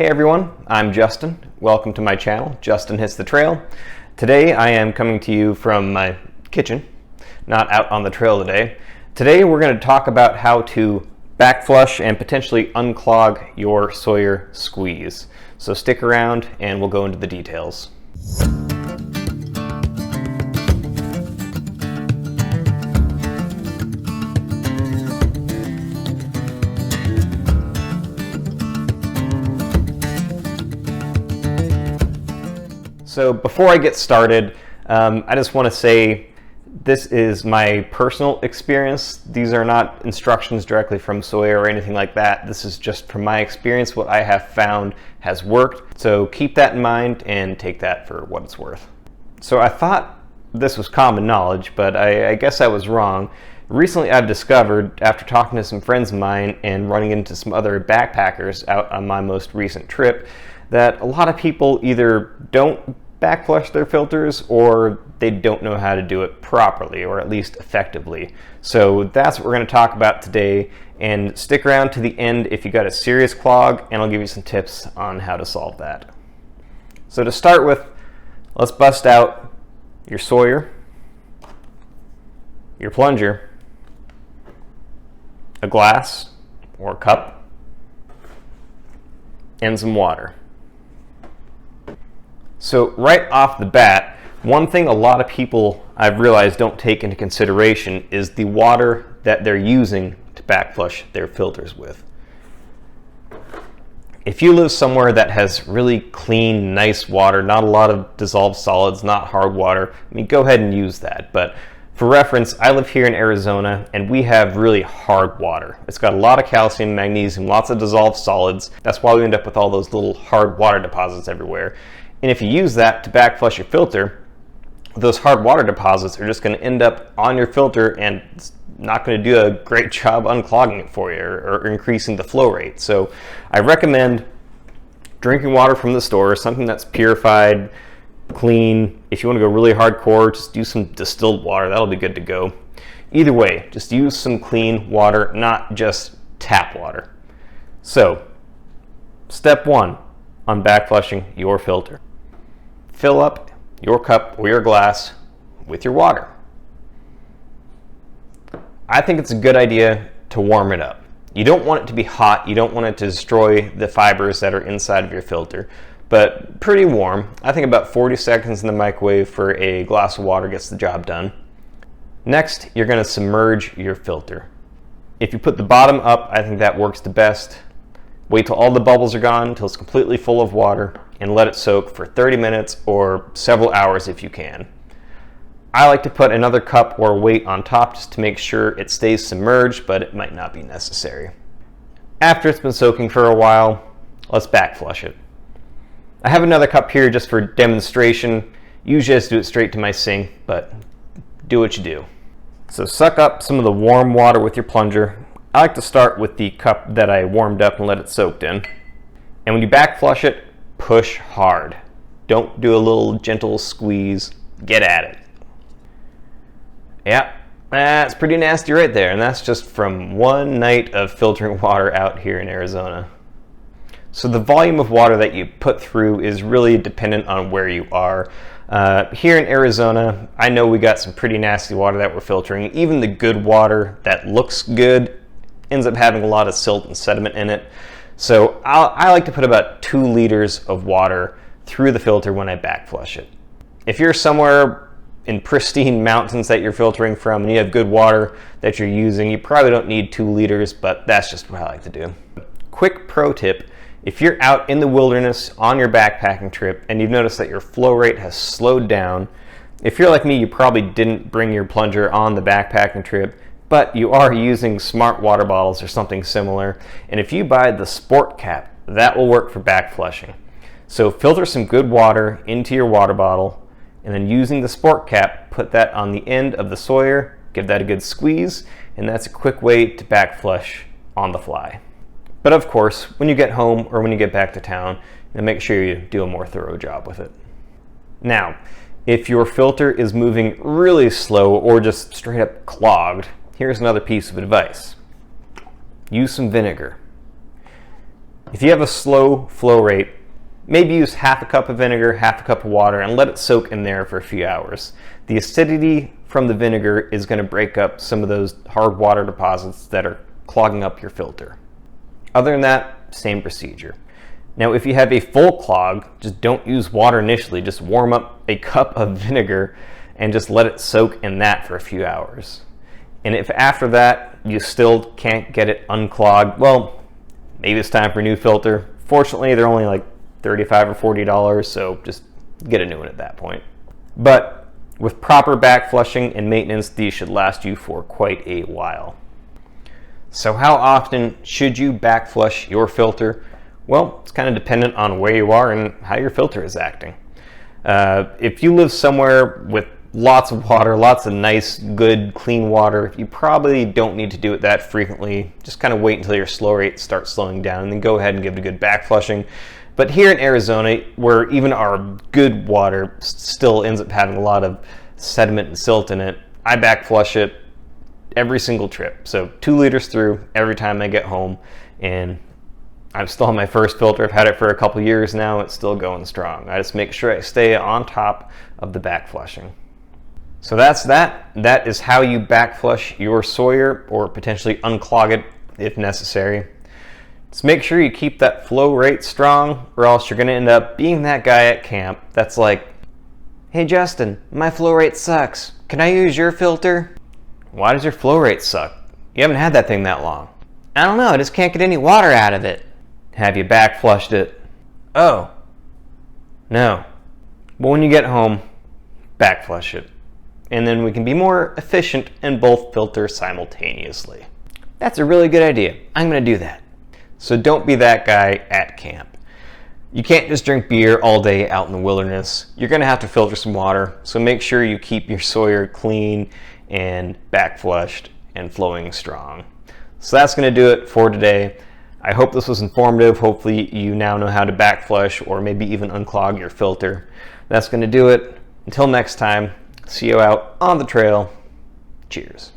Hey everyone, I'm Justin. Welcome to my channel, Justin Hits the Trail. Today I am coming to you from my kitchen, not out on the trail today. Today we're going to talk about how to backflush and potentially unclog your Sawyer Squeeze. So stick around and we'll go into the details. So before I get started, I just want to say this is my personal experience. These are not instructions directly from Sawyer or anything like that. This is just from my experience, what I have found has worked. So keep that in mind and take that for what it's worth. So I thought this was common knowledge, but I guess I was wrong. Recently I've discovered, after talking to some friends of mine and running into some other backpackers out on my most recent trip, that a lot of people either don't backflush their filters or they don't know how to do it properly, or at least effectively. So that's what we're going to talk about today, and stick around to the end if you got a serious clog, and I'll give you some tips on how to solve that. So to start with, let's bust out your Sawyer, your plunger, a glass or a cup, and some water. So right off the bat, one thing a lot of people I've realized don't take into consideration is the water that they're using to backflush their filters with. If you live somewhere that has really clean, nice water, not a lot of dissolved solids, not hard water, I mean, go ahead and use that. But for reference, I live here in Arizona and we have really hard water. It's got a lot of calcium, magnesium, lots of dissolved solids. That's why we end up with all those little hard water deposits everywhere. And if you use that to backflush your filter, those hard water deposits are just going to end up on your filter and it's not going to do a great job unclogging it for you or increasing the flow rate. So I recommend drinking water from the store, something that's purified, clean. If you want to go really hardcore, just use some distilled water. That'll be good to go. Either way, just use some clean water, not just tap water. So step one on backflushing your filter. Fill up your cup or your glass with your water. I think it's a good idea to warm it up. You don't want it to be hot. You don't want it to destroy the fibers that are inside of your filter, but pretty warm. I think about 40 seconds in the microwave for a glass of water gets the job done. Next, you're going to submerge your filter. If you put the bottom up, I think that works the best. Wait till all the bubbles are gone, until it's completely full of water, and let it soak for 30 minutes or several hours if you can. I like to put another cup or weight on top just to make sure it stays submerged, but it might not be necessary. After it's been soaking for a while, let's backflush it. I have another cup here just for demonstration. Usually I just do it straight to my sink, but do what you do. So suck up some of the warm water with your plunger. I like to start with the cup that I warmed up and let it soak in. And when you backflush it, push hard. Don't do a little gentle squeeze. Get at it. Yeah, that's pretty nasty right there. And that's just from one night of filtering water out here in Arizona. So the volume of water that you put through is really dependent on where you are. Here in Arizona, I know we got some pretty nasty water that we're filtering. Even the good water that looks good ends up having a lot of silt and sediment in it. So I like to put about 2 liters of water through the filter when I backflush it. If you're somewhere in pristine mountains that you're filtering from and you have good water that you're using, you probably don't need 2 liters, but that's just what I like to do. Quick pro tip, if you're out in the wilderness on your backpacking trip and you've noticed that your flow rate has slowed down, if you're like me, you probably didn't bring your plunger on the backpacking trip, but you are using smart water bottles or something similar, and if you buy the sport cap, that will work for backflushing. So filter some good water into your water bottle, and then using the sport cap, put that on the end of the Sawyer, give that a good squeeze, and that's a quick way to backflush on the fly. But of course, when you get home or when you get back to town, make sure you do a more thorough job with it. Now, if your filter is moving really slow or just straight up clogged, here's another piece of advice. Use some vinegar. If you have a slow flow rate, maybe use half a cup of vinegar, half a cup of water, and let it soak in there for a few hours. The acidity from the vinegar is going to break up some of those hard water deposits that are clogging up your filter. Other than that, same procedure. Now, if you have a full clog, just don't use water initially. Just warm up a cup of vinegar and just let it soak in that for a few hours. And if after that you still can't get it unclogged, well, maybe it's time for a new filter. Fortunately, they're only like $35 or $40, so just get a new one at that point. But with proper backflushing and maintenance, these should last you for quite a while. So how often should you backflush your filter? Well, it's kind of dependent on where you are and how your filter is acting. If you live somewhere with lots of water, lots of nice, good, clean water, you probably don't need to do it that frequently. Just kind of wait until your flow rate starts slowing down and then go ahead and give it a good backflushing. But here in Arizona, where even our good water still ends up having a lot of sediment and silt in it, I backflush it every single trip. So 2 liters through every time I get home, and I'm still on my first filter. I've had it for a couple years now. It's still going strong. I just make sure I stay on top of the backflushing. So that's that. That is how you backflush your Sawyer, or potentially unclog it if necessary. Just make sure you keep that flow rate strong, or else you're going to end up being that guy at camp that's like, "Hey Justin, my flow rate sucks. Can I use your filter?" Why does your flow rate suck? You haven't had that thing that long. I don't know, I just can't get any water out of it. Have you backflushed it? Oh, no. But when you get home, backflush it. And then we can be more efficient in both filters simultaneously. That's a really good idea. I'm going to do that. So don't be that guy at camp. You can't just drink beer all day out in the wilderness. You're going to have to filter some water. So make sure you keep your Sawyer clean and backflushed and flowing strong. So that's going to do it for today. I hope this was informative. Hopefully you now know how to backflush or maybe even unclog your filter. That's going to do it. Until next time, see you out on the trail. Cheers.